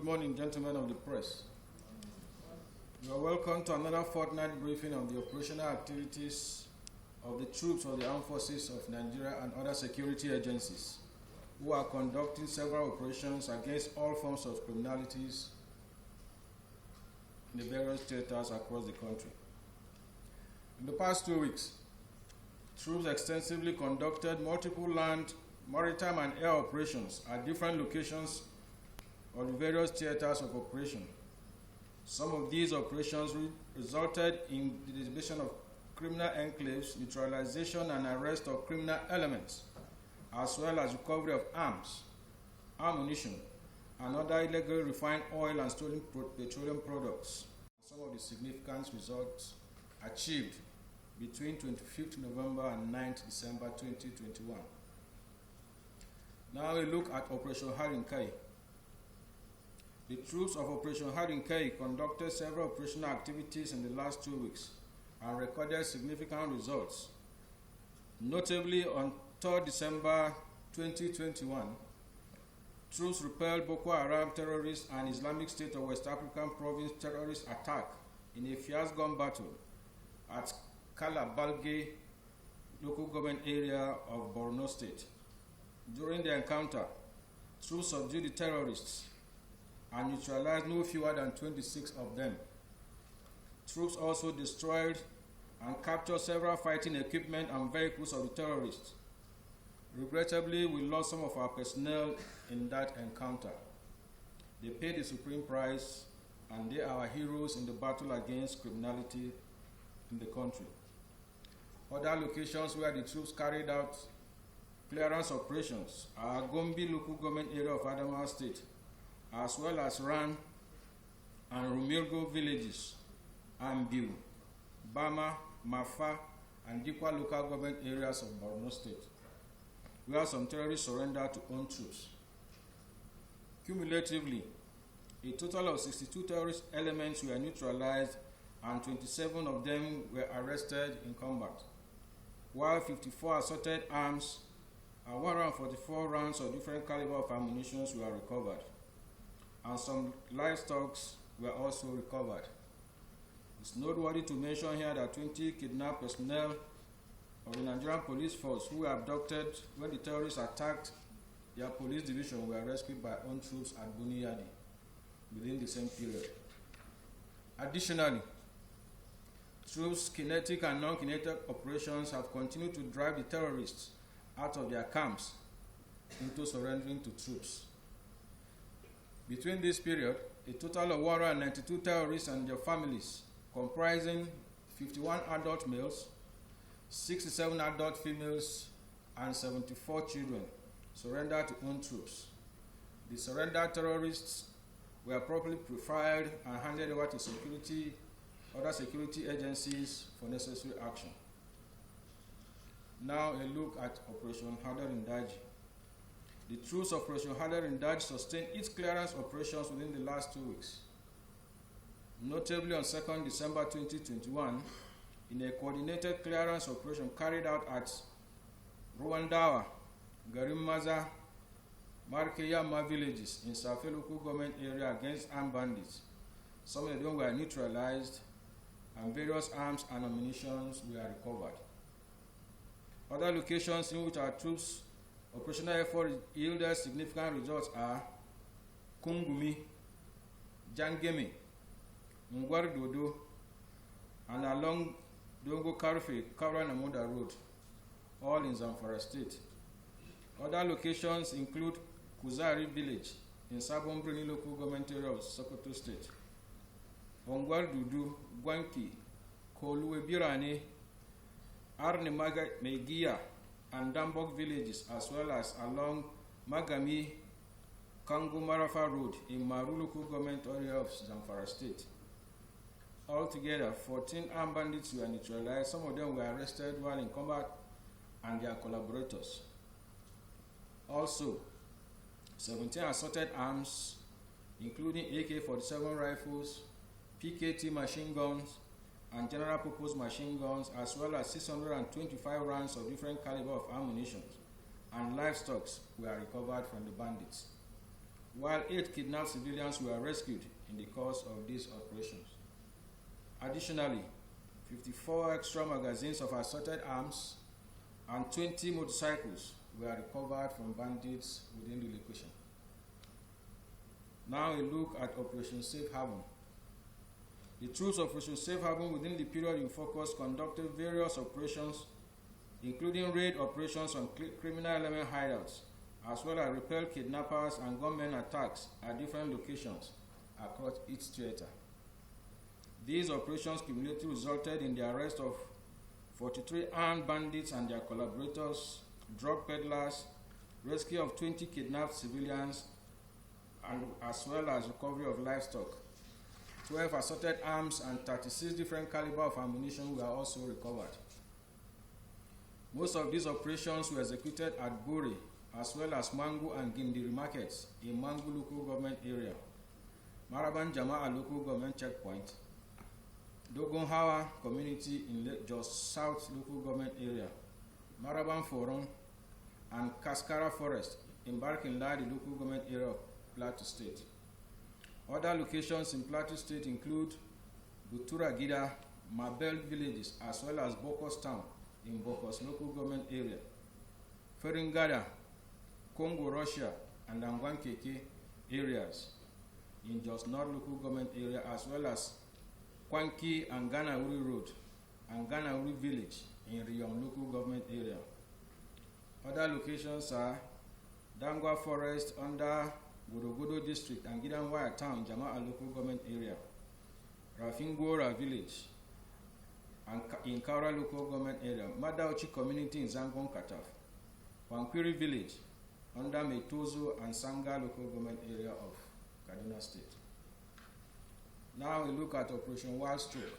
Good morning, gentlemen of the press. You are welcome to another fortnight briefing on the operational activities of the troops of the Armed Forces of Nigeria and other security agencies who are conducting several operations against all forms of criminalities in the various theaters across the country. In the past 2 weeks, troops extensively conducted multiple land, maritime, and air operations at different locations of the various theaters of operation. Some of these operations resulted in the disposition of criminal enclaves, neutralization and arrest of criminal elements, as well as recovery of arms, ammunition, and other illegally refined oil and stolen petroleum products. Some of the significant results achieved between 25th November and 9th December 2021. Now a look at Operation Harinkai. The troops of Operation Harinkai conducted several operational activities in the last 2 weeks and recorded significant results. Notably, on 3rd December 2021, troops repelled Boko Haram terrorists and Islamic State of West African Province terrorist attack in a fierce gun battle at Kalabalge local government area of Borno State. During the encounter, troops subdued the terrorists and neutralized no fewer than 26 of them. Troops also destroyed and captured several fighting equipment and vehicles of the terrorists. Regrettably, we lost some of our personnel in that encounter. They paid the supreme price, and they are our heroes in the battle against criminality in the country. Other locations where the troops carried out clearance operations are Gombe local government area of Adamawa State, as well as Ran and Rumirgo villages, Ambiu, Bama, Mafa, and Dikwa local government areas of Borno State, where some terrorists surrendered to own troops. Cumulatively, a total of 62 terrorist elements were neutralized and 27 of them were arrested in combat, while 54 assorted arms and 144 rounds of different caliber of ammunition were recovered, and some livestock were also recovered. It's noteworthy to mention here that 20 kidnapped personnel of the Nigerian police force who were abducted when the terrorists attacked their police division were rescued by own troops at Buniyadi within the same period. Additionally, troops' kinetic and non-kinetic operations have continued to drive the terrorists out of their camps into surrendering to troops. Between this period, a total of 192 terrorists and their families, comprising 51 adult males, 67 adult females, and 74 children, surrendered to own troops. The surrendered terrorists were properly profiled and handed over to other security agencies for necessary action. Now a look at Operation Hadarin Daji. The troops of Operation Hadarin Daji sustained its clearance operations within the last 2 weeks. Notably, on 2nd December 2021, in a coordinated clearance operation carried out at Rwandawa, Garimmaza, Markeyama villages in Safe local government area against armed bandits, some of them were neutralized and various arms and ammunition were recovered. Other locations in which our troops' operational effort yielded significant results are Kungumi, Jangeme, Ngwardodo, and along Dongo Karfe, Kauranamuda Road, all in Zamfara State. Other locations include Kuzari Village in Sabombruni local government area of Sokoto State, Ongwardudu, Gwanki, Koluwebirane, Arne Megia, and Dambok villages, as well as along Magami, Kango Marafa Road in Maru local government area of Zamfara State. Altogether, 14 armed bandits were neutralized. Some of them were arrested while in combat, and their collaborators. Also, 17 assorted arms, including AK-47 rifles, PKT machine guns, and general purpose machine guns, as well as 625 rounds of different caliber of ammunition and livestock were recovered from the bandits. while 8 kidnapped civilians were rescued in the course of these operations. Additionally, 54 extra magazines of assorted arms and 20 motorcycles were recovered from bandits within the location. Now a look at Operation Safe Haven. The troops of Operation Safe Haven within the period in focus conducted various operations, including raid operations on criminal element hideouts, as well as repel kidnappers and gunmen attacks at different locations across each theater. These operations cumulatively resulted in the arrest of 43 armed bandits and their collaborators, drug peddlers, rescue of 20 kidnapped civilians, and as well as recovery of livestock. 12 assorted arms and 36 different caliber of ammunition were also recovered. Most of these operations were executed at Buri, as well as Mangu and Gindiri markets in Mangu local government area, Maraban Jama'a local government checkpoint, Dogonhawa community in Jos South local government area, Maraban Forum, and Kaskara Forest in Barkinladi local government area of Plateau State. Other locations in Plateau State include Butura Gida, Mabel villages, as well as Bokos town in Bokos local government area, Feringada, Congo, Russia, and Angwankeke areas in Jos North local government area, as well as Kwanki and Ganauri Road and Ganauri village in Riyong local government area. Other locations are Dangwa Forest under Godogodo district and Gidanwaya town, Jama'a local government area, Rafingora village and in Kaura local government area, Madauchi community in Zangon Kataf, Wankwiri village under Metozo and Sanga local government area of Kaduna State. Now we look at Operation Wild Stroke.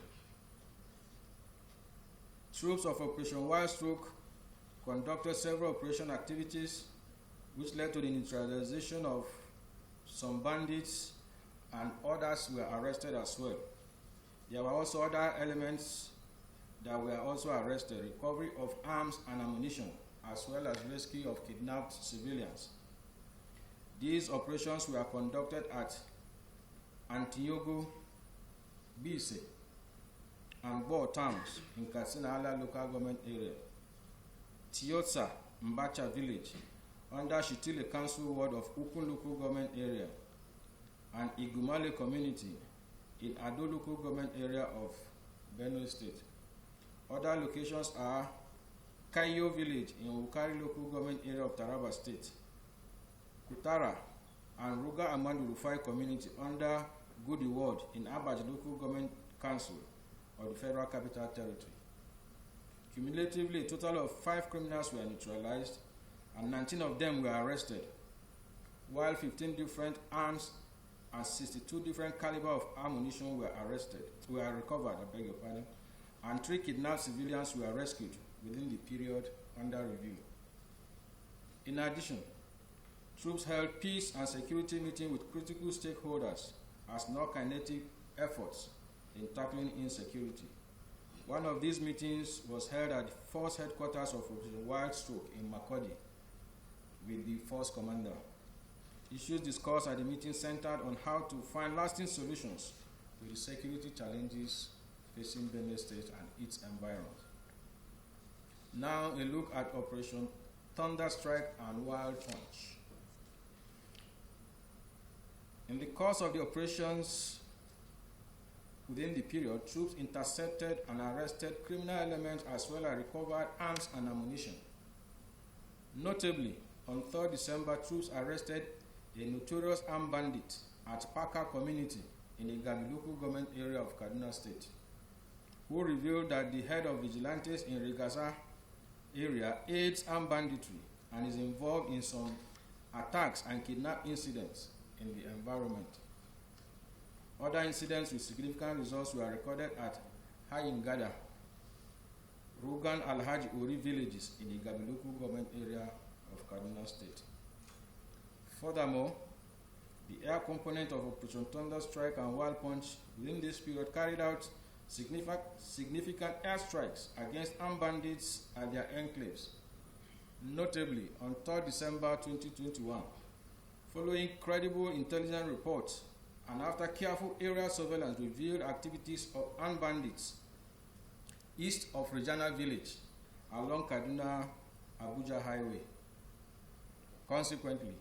Troops of Operation Wild Stroke conducted several operation activities which led to the neutralization of some bandits, and others were arrested as well. There were also other elements that were also arrested, recovery of arms and ammunition, as well as rescue of kidnapped civilians. These operations were conducted at Antiogo, Bise, and Bo towns in Katsina Ala local government area, Tiotsa, Mbacha village, under Shitile Council Ward of Ukun local government area, and Igumale community in Ado local government area of Benue State. Other locations are Kayo village in Ukari local government area of Taraba State, Kutara and Ruga Amandu Rufai community under Goody Ward in Abaj local government council of the Federal Capital Territory. Cumulatively, a total of 5 criminals were neutralized and 19 of them were arrested, while 15 different arms and 62 different caliber of ammunition were recovered, and 3 kidnapped civilians were rescued within the period under review. In addition, troops held peace and security meetings with critical stakeholders as non-kinetic efforts in tackling insecurity. One of these meetings was held at the Force Headquarters of Operation Wild Stroke in Makurdi with the Force Commander. Issues discussed at the meeting centered on how to find lasting solutions to the security challenges facing Benue State and its environment. Now a look at Operation Thunder Strike and Wild Punch. In the course of the operations within the period, troops intercepted and arrested criminal elements as well as recovered arms and ammunition. Notably, on 3rd December, troops arrested a notorious armed bandit at Paka community in the Gabi local government area of Kaduna State, who revealed that the head of vigilantes in Rigasa area aids armed banditry and is involved in some attacks and kidnap incidents in the environment. Other incidents with significant results were recorded at Hayingada, Rugan Alhaji Ori villages in the Gabi local government area of Kaduna State. Furthermore, the air component of Operation Thunder Strike and Wild Punch within this period carried out significant airstrikes against armed bandits at their enclaves. Notably, on 3rd December 2021, Following credible intelligence reports and after careful area surveillance revealed activities of armed bandits east of Regina Village along Kaduna-Abuja Highway. Consequently,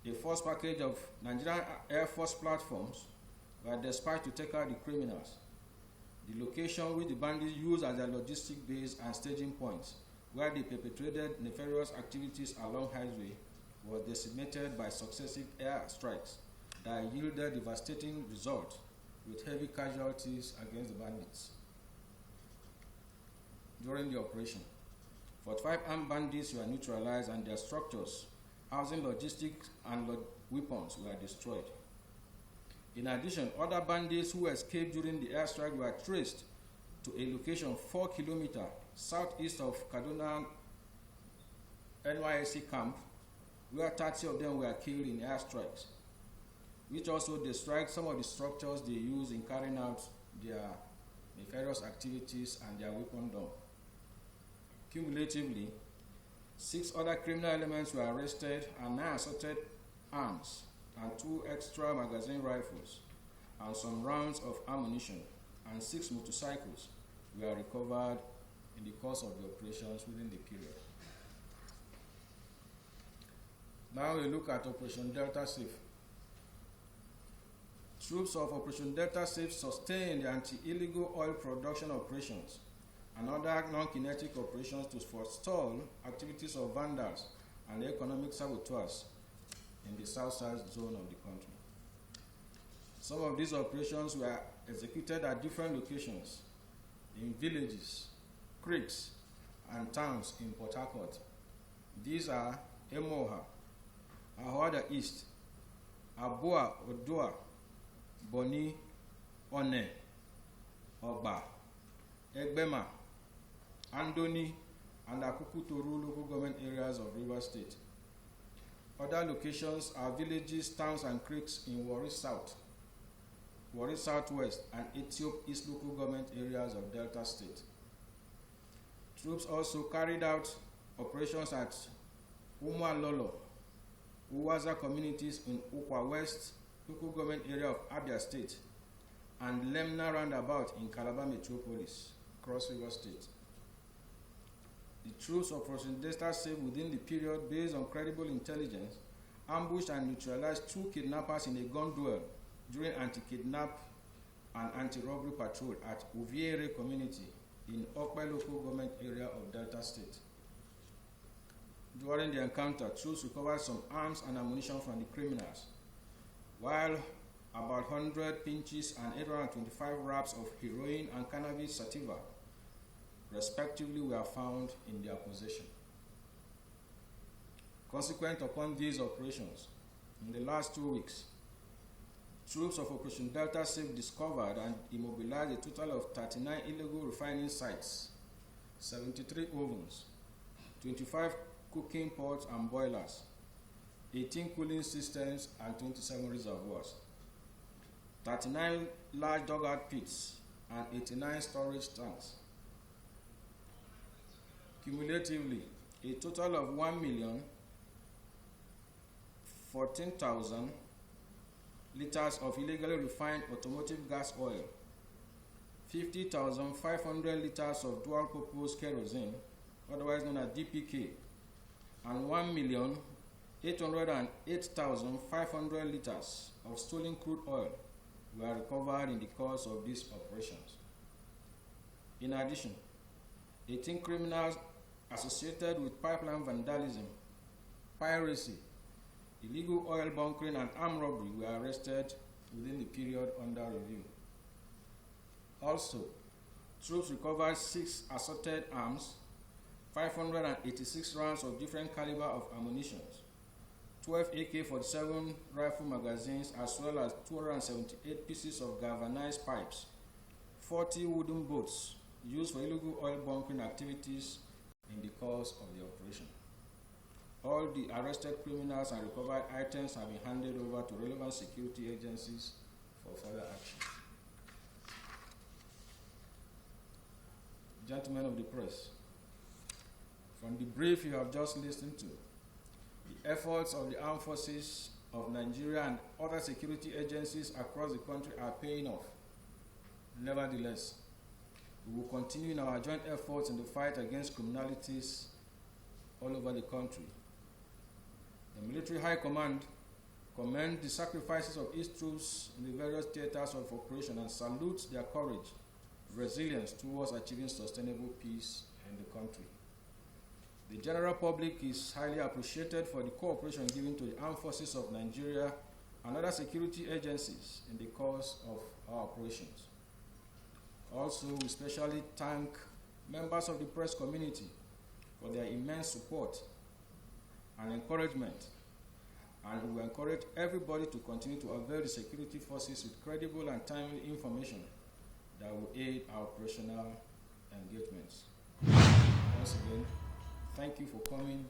a force package of Nigerian Air Force platforms were dispatched to take out the criminals. The location which the bandits used as their logistic base and staging points where they perpetrated nefarious activities along highway was decimated by successive air strikes that yielded devastating results with heavy casualties against the bandits. During the operation, 45 armed bandits were neutralized and their structures, housing logistics and weapons, were destroyed. In addition, other bandits who escaped during the airstrike were traced to a location 4 kilometers southeast of Kaduna NYSC camp, where 30 of them were killed in airstrikes, which also destroyed some of the structures they used in carrying out their nefarious activities and their weapon dump. Cumulatively, 6 other criminal elements were arrested and 9 assorted arms and 2 extra magazine rifles and some rounds of ammunition and 6 motorcycles were recovered in the course of the operations within the period. Now we look at Operation Delta Safe. Troops of Operation Delta Safe sustained the anti-illegal oil production operations and other non-kinetic operations to forestall activities of vandals and economic saboteurs in the south-south zone of the country. Some of these operations were executed at different locations in villages, creeks, and towns in Port Harcourt. These are Emoha, Ahoada East, Abua Odua, Boni, One, Oba, Egbema, Andoni, and Akukutoru local government areas of Rivers State. Other locations are villages, towns, and creeks in Warri South, Warri Southwest, and Ethiop East local government areas of Delta State. Troops also carried out operations at Umualolo, Uwaza communities in Ukwa West local government area of Abia State, and Lemna roundabout in Calabar Metropolis, Cross River State. The troops of Operation Delta Safe within the period, based on credible intelligence, ambushed and neutralized 2 kidnappers in a gun duel during anti-kidnap and anti-robbery patrol at Uviere community in Okpe local government area of Delta State. During the encounter, troops recovered some arms and ammunition from the criminals, while about 100 pinches and 825 wraps of heroin and cannabis sativa, respectively, were found in their possession. Consequent upon these operations, in the last 2 weeks, troops of Operation Delta Safe discovered and immobilized a total of 39 illegal refining sites, 73 ovens, 25 cooking pots and boilers, 18 cooling systems, and 27 reservoirs, 39 large dugout pits, and 89 storage tanks. Cumulatively, a total of 1,014,000 liters of illegally refined automotive gas oil, 50,500 liters of dual-purpose kerosene, otherwise known as DPK, and 1,808,500 liters of stolen crude oil were recovered in the course of these operations. In addition, 18 criminals associated with pipeline vandalism, piracy, illegal oil bunkering, and armed robbery were arrested within the period under review. Also, troops recovered 6 assorted arms, 586 rounds of different caliber of ammunition, 12 AK-47 rifle magazines, as well as 278 pieces of galvanized pipes, 40 wooden boats used for illegal oil bunkering activities in the course of the operation. All the arrested criminals and recovered items have been handed over to relevant security agencies for further action. Gentlemen of the press, from the brief you have just listened to, The efforts of the armed forces of Nigeria and other security agencies across the country are paying off. Nevertheless, we will continue in our joint efforts in the fight against criminalities all over the country. The Military High Command commends the sacrifices of its troops in the various theaters of operation and salutes their courage, resilience towards achieving sustainable peace in the country. The general public is highly appreciated for the cooperation given to the armed forces of Nigeria and other security agencies in the course of our operations. Also, we especially thank members of the press community for their immense support and encouragement, and we encourage everybody to continue to avail the security forces with credible and timely information that will aid our operational engagements. Once again, thank you for coming.